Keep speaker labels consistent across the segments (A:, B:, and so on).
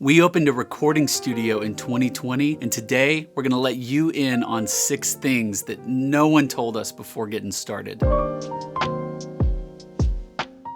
A: We opened a recording studio in 2020, and today we're gonna let you in on 6 things that no one told us before getting started.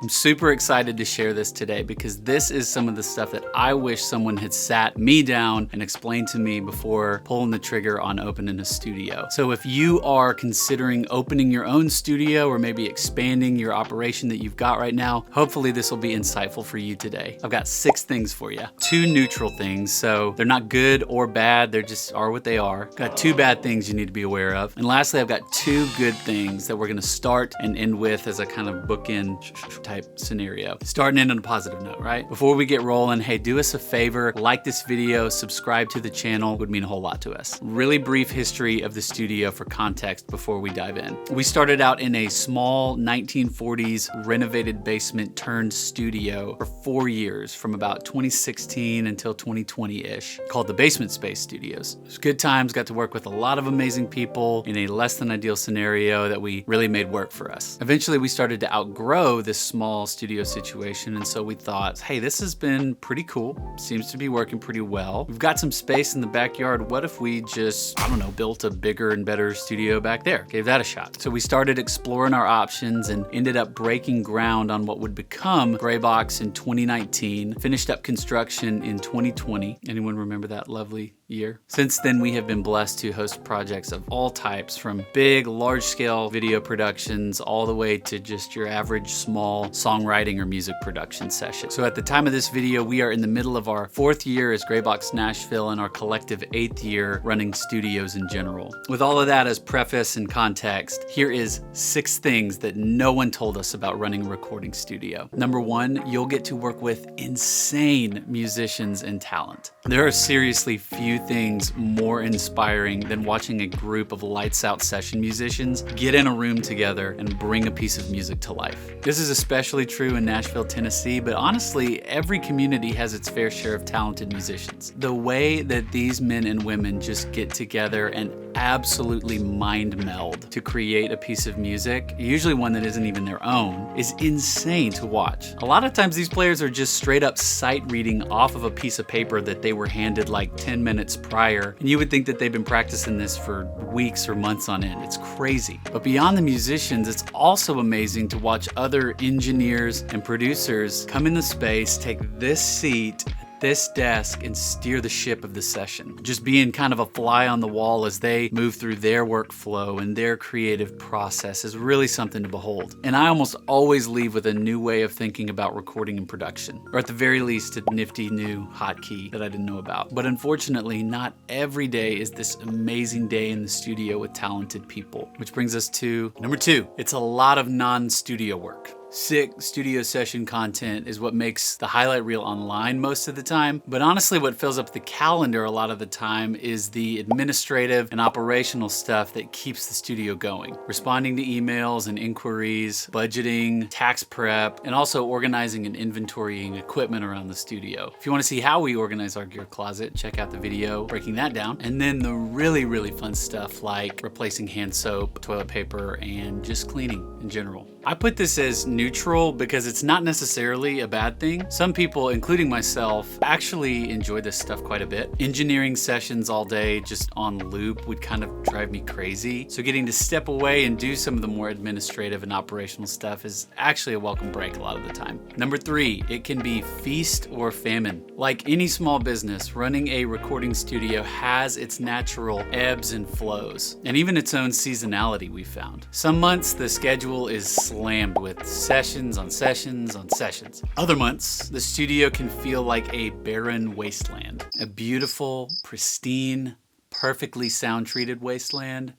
A: I'm super excited to share this today because this is some of the stuff that I wish someone had sat me down and explained to me before pulling the trigger on opening a studio. So if you are considering opening your own studio or maybe expanding your operation that you've got right now, hopefully this will be insightful for you today. I've got 6 things for you. 2 neutral things, so they're not good or bad, they just are what they are. Got 2 bad things you need to be aware of. And lastly, I've got 2 good things that we're gonna start and end with as a kind of bookend type scenario. Starting in on a positive note, right? Before we get rolling, hey, do us a favor, like this video, subscribe to the channel, would mean a whole lot to us. Really brief history of the studio for context before we dive in. We started out in a small 1940s renovated basement turned studio for 4 years, from about 2016 until 2020-ish, called the Basement Space Studios. It was good times, got to work with a lot of amazing people in a less than ideal scenario that we really made work for us. Eventually, we started to outgrow this small studio situation, and so we thought, hey, this has been pretty cool, seems to be working pretty well. We've got some space in the backyard. What if we just, I don't know, built a bigger and better studio back there? Gave that a shot. So we started exploring our options and ended up breaking ground on what would become Graybox in 2019, finished up construction in 2020. Anyone remember that lovely year? Since then, we have been blessed to host projects of all types, from big, large-scale video productions all the way to just your average small songwriting or music production session. So at the time of this video, we are in the middle of our 4th year as Graybox Nashville and our collective 8th year running studios in general. With all of that as preface and context, here is 6 things that no one told us about running a recording studio. Number 1, you'll get to work with insane musicians and talent. There are seriously few things more inspiring than watching a group of lights out session musicians get in a room together and bring a piece of music to life. This is especially true in Nashville, Tennessee, but honestly, every community has its fair share of talented musicians. The way that these men and women just get together and absolutely mind meld to create a piece of music, usually one that isn't even their own, is insane to watch. A lot of times these players are just straight up sight reading off of a piece of paper that they were handed like 10 minutes prior, and you would think that they've been practicing this for weeks or months on end. It's crazy. But beyond the musicians, it's also amazing to watch other engineers and producers come in the space, take this seat, this desk, and steer the ship of the session. Just being kind of a fly on the wall as they move through their workflow and their creative process is really something to behold. And I almost always leave with a new way of thinking about recording and production, or at the very least a nifty new hotkey that I didn't know about. But unfortunately, not every day is this amazing day in the studio with talented people. Which brings us to number 2. It's a lot of non-studio work. Sick studio session content is what makes the highlight reel online most of the time, but honestly what fills up the calendar a lot of the time is the administrative and operational stuff that keeps the studio going. Responding to emails and inquiries, budgeting, tax prep, and also organizing and inventorying equipment around the studio. If you want to see how we organize our gear closet, check out the video breaking that down. And then the really fun stuff like replacing hand soap, toilet paper, and just cleaning in general. I put this as neutral because it's not necessarily a bad thing. Some people, including myself, actually enjoy this stuff quite a bit. Engineering sessions all day just on loop would kind of drive me crazy. So getting to step away and do some of the more administrative and operational stuff is actually a welcome break a lot of the time. Number 3, it can be feast or famine. Like any small business, running a recording studio has its natural ebbs and flows, and even its own seasonality, we found. Some months the schedule is slammed with sessions on sessions on sessions. Other months, the studio can feel like a barren wasteland. A beautiful, pristine, perfectly sound-treated wasteland,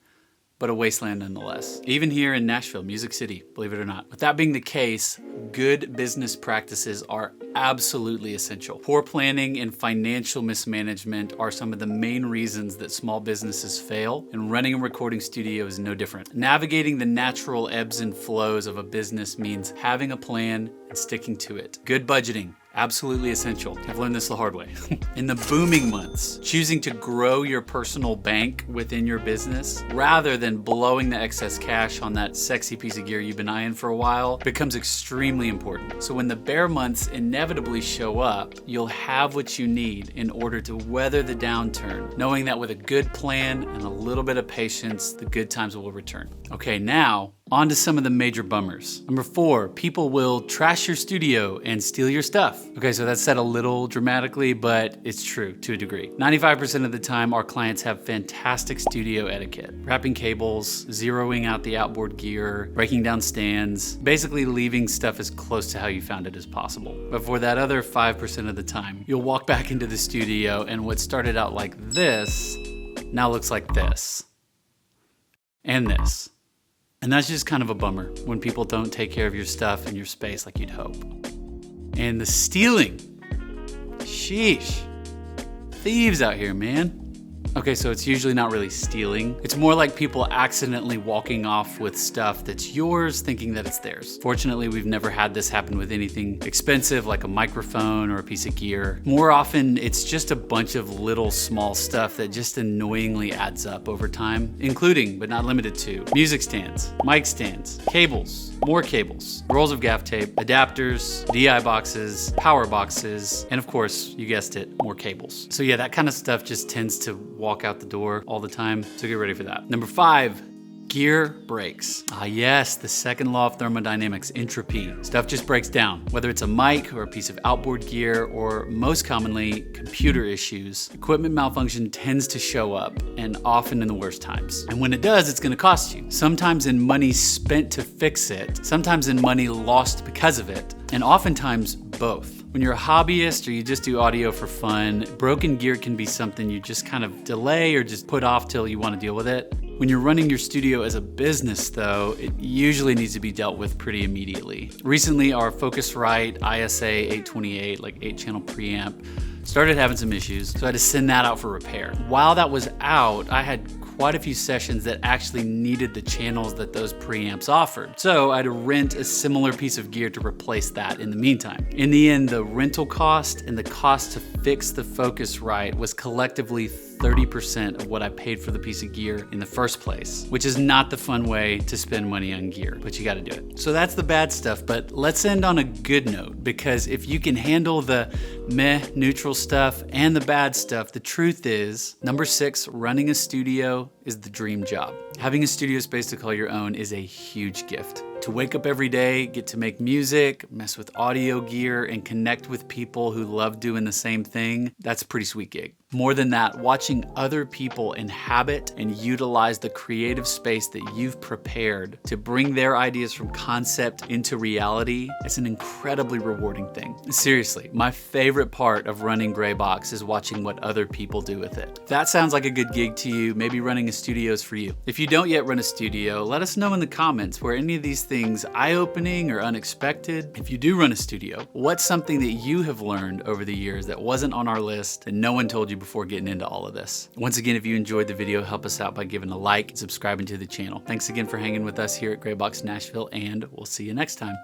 A: but a wasteland nonetheless. Even here in Nashville, Music City, believe it or not. With that being the case, good business practices are absolutely essential. Poor planning and financial mismanagement are some of the main reasons that small businesses fail, and running a recording studio is no different. Navigating the natural ebbs and flows of a business means having a plan and sticking to it. Good budgeting, Absolutely essential. I've learned this the hard way. In the booming months, choosing to grow your personal bank within your business rather than blowing the excess cash on that sexy piece of gear you've been eyeing for a while becomes extremely important. So when the bear months inevitably show up, you'll have what you need in order to weather the downturn, knowing that with a good plan and a little bit of patience, the good times will return. Okay, now on to some of the major bummers. Number 4, people will trash your studio and steal your stuff. Okay, so that's said a little dramatically, but it's true to a degree. 95% of the time, our clients have fantastic studio etiquette. Wrapping cables, zeroing out the outboard gear, breaking down stands, basically leaving stuff as close to how you found it as possible. But for that other 5% of the time, you'll walk back into the studio and what started out like this now looks like this. And this. And that's just kind of a bummer when people don't take care of your stuff and your space like you'd hope. And the stealing. Sheesh. Thieves out here, man. Okay, so it's usually not really stealing. It's more like people accidentally walking off with stuff that's yours, thinking that it's theirs. Fortunately, we've never had this happen with anything expensive like a microphone or a piece of gear. More often, it's just a bunch of little small stuff that just annoyingly adds up over time, including, but not limited to, music stands, mic stands, cables, more cables, rolls of gaff tape, adapters, DI boxes, power boxes, and of course, you guessed it, more cables. So yeah, that kind of stuff just tends to walk out the door all the time, so get ready for that. Number 5, gear breaks. Ah yes, the second law of thermodynamics, entropy. Stuff just breaks down, whether it's a mic or a piece of outboard gear, or most commonly, computer issues. Equipment malfunction tends to show up, and often in the worst times. And when it does, it's gonna cost you. Sometimes in money spent to fix it, sometimes in money lost because of it, and oftentimes both. When you're a hobbyist or you just do audio for fun, broken gear can be something you just kind of delay or just put off till you want to deal with it. When you're running your studio as a business though, it usually needs to be dealt with pretty immediately. Recently, our Focusrite ISA 828, like 8-channel preamp, started having some issues, so I had to send that out for repair. While that was out, I had quite a few sessions that actually needed the channels that those preamps offered. So I had to rent a similar piece of gear to replace that in the meantime. In the end, the rental cost and the cost to fix the Focusrite was collectively 30% of what I paid for the piece of gear in the first place, which is not the fun way to spend money on gear, but you gotta do it. So that's the bad stuff, but let's end on a good note, because if you can handle the meh, neutral stuff and the bad stuff, the truth is, number 6, running a studio is the dream job. Having a studio space to call your own is a huge gift. To wake up every day, get to make music, mess with audio gear, and connect with people who love doing the same thing, that's a pretty sweet gig. More than that, watching other people inhabit and utilize the creative space that you've prepared to bring their ideas from concept into reality, it's an incredibly rewarding thing. Seriously, my favorite part of running Graybox is watching what other people do with it. If that sounds like a good gig to you, maybe running a studio is for you. If you don't yet run a studio, let us know in the comments were any of these things eye-opening or unexpected. If you do run a studio, what's something that you have learned over the years that wasn't on our list and no one told you before getting into all of this? Once again, if you enjoyed the video, help us out by giving a like and subscribing to the channel. Thanks again for hanging with us here at Graybox Nashville, and we'll see you next time.